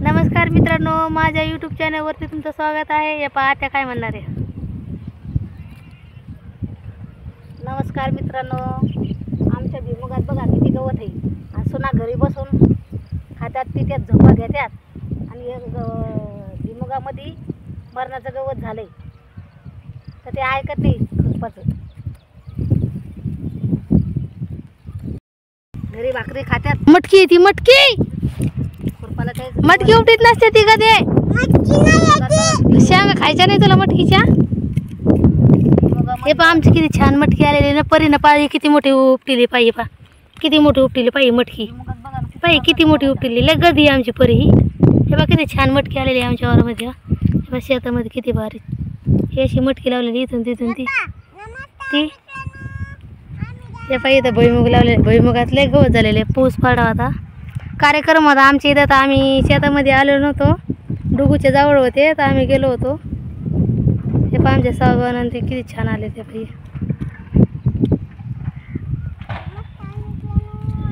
नमस्कार मित्रांनो, माझ्या यूट्यूब चॅनलवरती तुमचं स्वागत आहे। हे पहा त्या काय म्हणणार आहे। नमस्कार मित्रांनो, आमच्या भुईमुगात बघा किती गवत आहे। आणि सुना घरी बसून खात्यात पित्यात झोपा घेतात आणि भुईमुगामध्ये मरणाचं गवत झालंय तर ते ऐकत नाही खुरपाचं। घरी भाकरी खात्यात, मटकी ती मटकी मटकी उपटीत नसते ती कधी शेंगा खायच्या नाही तुला मटकीच्या। हे पहा आमची किती छान मटकी आलेली ना, परीनं पाळी किती मोठी उपटिली पाहिजे, पा किती मोठी उपटिली पाहिजे मटकी, पाहिजे किती मोठी उपटिली, लय गदी आमची परी ही। हे बघा किती छान मटकी आलेली आमच्या वावरामध्ये। हे बघा शेतामध्ये किती भारी ही अशी मटकी लावलेली इथून तिथून ती हे पाहिजे। इथं भुईमुग लावलेले, भुईमुगात लय गवत झालेले, पाऊस पडला होता, कार्यक्रम होता आमच्या इथं, तर आम्ही शेतामध्ये आलो नव्हतो, डुगूच्या जवळ होते तर आम्ही गेलो होतो। हे पहा आमच्या सावबानं ते किती छान आले ते बाई।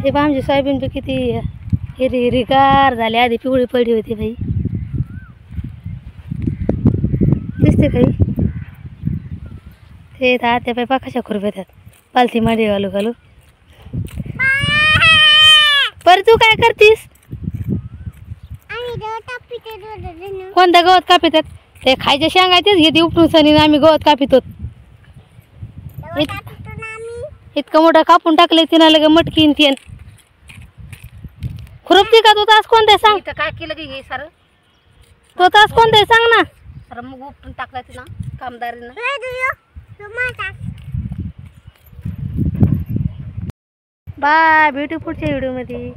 हे पहा आमची सोयाबीन पण किती हिरवीगार झाली, आधी पिवळी पडली होती बाई, दिसते काही ते आत्या बाई पा कशा खुरप्यात पालथी माडी घालू घालू। पर तू काय करतीस? कोणत्या गवत कापितात? ते खायच्या शेंगा तेच घेते उपटून सनी, आम्ही गवत कापितो। इतकं मोठं कापून टाकले तिनं, लगे मटकीन तीन खुरपती का तू? तास कोणते सांग, काय केलं की सर तो तास कोणते सांग ना सर। मग उपटून टाकला तिनं कामदारीनं। बाय, भेटू पुढच्या व्हिडिओ मध्ये।